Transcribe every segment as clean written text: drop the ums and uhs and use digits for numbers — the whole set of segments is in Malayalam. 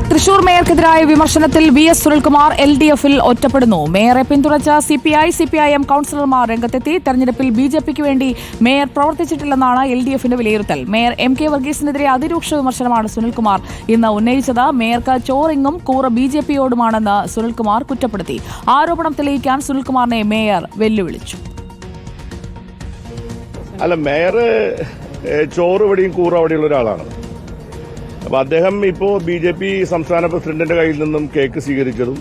തൃശൂർ മേയർക്കെതിരായ വിമർശനത്തിൽ VS സുനിൽകുമാർ LDF-ൽ ഒറ്റപ്പെടുന്നു. മേയറെ പിന്തുണച്ച CPI-CPIM കൌൺസിലർമാർ രംഗത്തെത്തി. തെരഞ്ഞെടുപ്പിൽ BJPക്ക് വേണ്ടി മേയർ പ്രവർത്തിച്ചിട്ടില്ലെന്നാണ് LDF-ന്റെ വിലയിരുത്തൽ. മേയർ MK വർഗീസിനെതിരെ അതിരൂക്ഷ വിമർശനമാണ് സുനിൽകുമാർ ഇന്ന് ഉന്നയിച്ചത്. മേയർക്ക് ചോറിങ്ങും കൂറ BJPയോടുമാണെന്ന് സുനിൽകുമാർ കുറ്റപ്പെടുത്തി. ആരോപണം തെളിയിക്കാൻ സുനിൽകുമാറിനെ മേയർ വെല്ലുവിളിച്ചു. അല്ല, മേയർ ചോറ് ഇവിടെയും കൂറ അവിടെയുള്ള ഒരാളാണ്. അപ്പൊ അദ്ദേഹം ഇപ്പോൾ BJP സംസ്ഥാന പ്രസിഡന്റിന്റെ കയ്യിൽ നിന്നും കേക്ക് സ്വീകരിച്ചതും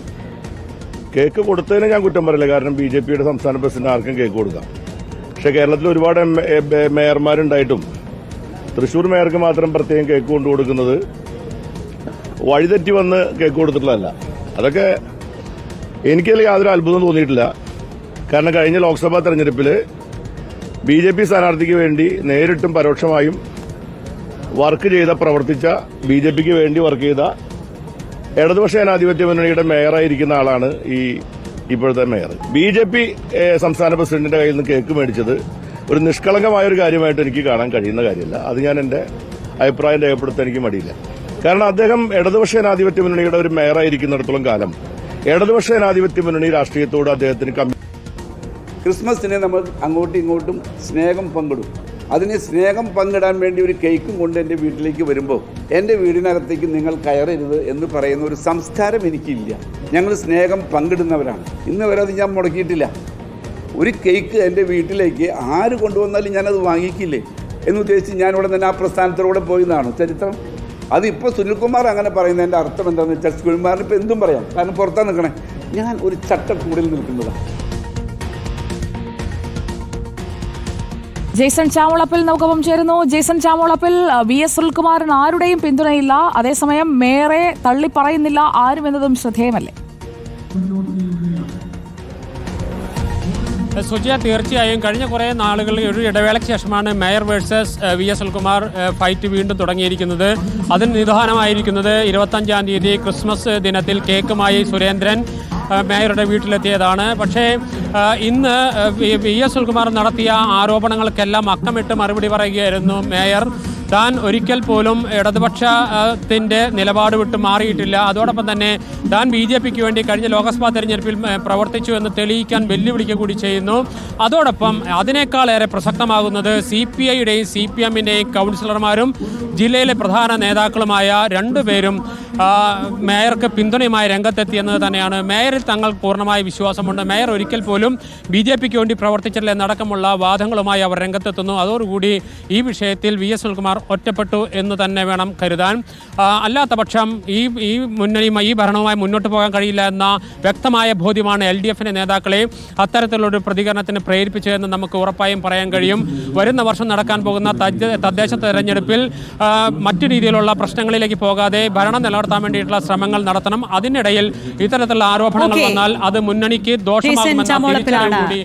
കേക്ക് കൊടുത്തതിന് ഞാൻ കുറ്റം പറയില്ല. കാരണം BJPയുടെ സംസ്ഥാന പ്രസിഡന്റ് ആർക്കും കേക്ക് കൊടുക്കാം. പക്ഷെ കേരളത്തിൽ ഒരുപാട് മേയർമാരുണ്ടായിട്ടും തൃശൂർ മേയർക്ക് മാത്രം പ്രത്യേകം കേക്ക് കൊണ്ടു കൊടുക്കുന്നത് വഴിതെറ്റി വന്ന് കേക്ക് കൊടുത്തിട്ടുള്ളതല്ല. അതൊക്കെ എനിക്കതിൽ യാതൊരു അത്ഭുതം തോന്നിയിട്ടില്ല. കാരണം കഴിഞ്ഞ ലോക്സഭാ തെരഞ്ഞെടുപ്പിൽ BJP സ്ഥാനാർത്ഥിക്ക് വേണ്ടി നേരിട്ടും പരോക്ഷമായും വർക്ക് ചെയ്ത പ്രവർത്തിച്ച BJPക്ക് വേണ്ടി വർക്ക് ചെയ്ത ഇടതുപക്ഷ ജനാധിപത്യ മുന്നണിയുടെ മേയറായിരിക്കുന്ന ആളാണ് ഇപ്പോഴത്തെ മേയർ. BJP സംസ്ഥാന പ്രസിഡന്റിന്റെ കയ്യിൽ നിന്ന് കേക്ക് മേടിച്ചത് ഒരു നിഷ്കളങ്കമായ ഒരു കാര്യമായിട്ട് എനിക്ക് കാണാൻ കഴിയുന്ന കാര്യമില്ല. അത് ഞാൻ എന്റെ അഭിപ്രായം രേഖപ്പെടുത്താൻ എനിക്ക് മടിയില്ല. കാരണം അദ്ദേഹം ഇടതുപക്ഷ ജനാധിപത്യ മുന്നണിയുടെ ഒരു മേയറായിരിക്കുന്നിടത്തോളം കാലം ഇടതുപക്ഷ ജനാധിപത്യ മുന്നണി രാഷ്ട്രീയത്തോട് അദ്ദേഹത്തിന് ക്രിസ്മസിനെ നമ്മൾ അങ്ങോട്ടും ഇങ്ങോട്ടും സ്നേഹം പങ്കിടും. അതിന് സ്നേഹം പങ്കിടാൻ വേണ്ടി ഒരു കേക്കും കൊണ്ട് എൻ്റെ വീട്ടിലേക്ക് വരുമ്പോൾ എൻ്റെ വീടിനകത്തേക്ക് നിങ്ങൾ കയറരുത് എന്ന് പറയുന്ന ഒരു സംസ്കാരം എനിക്കില്ല. ഞങ്ങൾ സ്നേഹം പങ്കിടുന്നവരാണ്. ഇന്ന് വരെ അത് ഞാൻ മുടക്കിയിട്ടില്ല. ഒരു കേക്ക് എൻ്റെ വീട്ടിലേക്ക് ആര് കൊണ്ടുവന്നാലും ഞാനത് വാങ്ങിക്കില്ലേ എന്ന് ഉദ്ദേശിച്ച് ഞാനിവിടെ തന്നെ ആ പ്രസ്ഥാനത്തിലൂടെ പോയതാണ് ചരിത്രം. അതിപ്പോൾ സുനിൽകുമാർ അങ്ങനെ പറയുന്നതിൻ്റെ അർത്ഥം എന്താണെന്ന് വെച്ചാൽ സുനിൽകുമാറിന് ഇപ്പോൾ എന്തും പറയാം. കാരണം പുറത്താണ് നിൽക്കണേ. ഞാൻ ഒരു ചട്ടക്കൂടിൽ നിൽക്കുന്നതാണ്. ജെയ്സൺ ചാമോളപ്പിൽ നമുക്കൊപ്പം ചേരുന്നു. ജെയ്സൺ ചാമോളപ്പിൽ VS സുനിൽകുമാറിന് ആരുടെയും പിന്തുണയില്ല, അതേസമയം മേയറെ തള്ളിപ്പറയുന്നില്ല ആരും എന്നതും ശ്രദ്ധേയമല്ലേ? സുജിയ, തീർച്ചയായും കഴിഞ്ഞ കുറേ നാളുകളിൽ ഒരു ഇടവേളയ്ക്ക് ശേഷമാണ് mayor versus VS Sunilkumar fight വീണ്ടും തുടങ്ങിയിരിക്കുന്നത്. അതിന് നിദാനമായിരിക്കുന്നത് 25-ാം തീയതി ക്രിസ്മസ് ദിനത്തിൽ കേക്കുമായി സുരേന്ദ്രൻ മേയറുടെ വീട്ടിലെത്തിയതാണ്. പക്ഷേ ഇന്ന് VS സുനിൽകുമാർ നടത്തിയ ആരോപണങ്ങൾക്കെല്ലാം അക്കമിട്ട് മറുപടി പറയുകയായിരുന്നു മേയർ. താൻ ഒരിക്കൽ പോലും ഇടതുപക്ഷത്തിൻ്റെ നിലപാട് വിട്ട് മാറിയിട്ടില്ല. അതോടൊപ്പം തന്നെ താൻ BJPക്ക് വേണ്ടി കഴിഞ്ഞ ലോക്സഭാ തെരഞ്ഞെടുപ്പിൽ പ്രവർത്തിച്ചു എന്ന് തെളിയിക്കാൻ വെല്ലുവിളിക്കുക കൂടി ചെയ്യുന്നു. അതോടൊപ്പം അതിനേക്കാളേറെ പ്രസക്തമാകുന്നത് CPIയുടെയും CPMന്റെയും കൗൺസിലർമാരും ജില്ലയിലെ പ്രധാന നേതാക്കളുമായ രണ്ടുപേരും മേയർക്ക് പിന്തുണയുമായി രംഗത്തെത്തിയെന്നത് തന്നെയാണ്. മേയറിൽ തങ്ങൾ പൂർണ്ണമായ വിശ്വാസമുണ്ട്. മേയർ ഒരിക്കൽ പോലും BJPക്ക് വേണ്ടി പ്രവർത്തിച്ചില്ല എന്നടക്കമുള്ള വാദങ്ങളുമായി അവർ രംഗത്തെത്തുന്നു. അതോടുകൂടി ഈ വിഷയത്തിൽ VS സുനിൽകുമാർ ഒറ്റപ്പെട്ടു എന്ന് തന്നെ വേണം കരുതാൻ. അല്ലാത്ത പക്ഷം ഈ മുന്നണിയുമായി ഈ ഭരണവുമായി മുന്നോട്ട് പോകാൻ കഴിയില്ല എന്ന വ്യക്തമായ ബോധ്യമാണ് LDFന്റെ നേതാക്കളെ അത്തരത്തിലുള്ളൊരു പ്രതികരണത്തിന് പ്രേരിപ്പിച്ചതെന്ന് നമുക്ക് ഉറപ്പായും പറയാൻ കഴിയും. വരുന്ന വർഷം നടക്കാൻ പോകുന്ന തദ്ദേശ തെരഞ്ഞെടുപ്പിൽ മറ്റു രീതിയിലുള്ള പ്രശ്നങ്ങളിലേക്ക് പോകാതെ ഭരണം നിലനിർത്താൻ വേണ്ടിയിട്ടുള്ള ശ്രമങ്ങൾ നടത്തണം. അതിനിടയിൽ ഇത്തരത്തിലുള്ള ആരോപണങ്ങൾ വന്നാൽ അത് മുന്നണിക്ക് ദോഷമാകുമെന്ന തിരിച്ചറിവ് കൂടി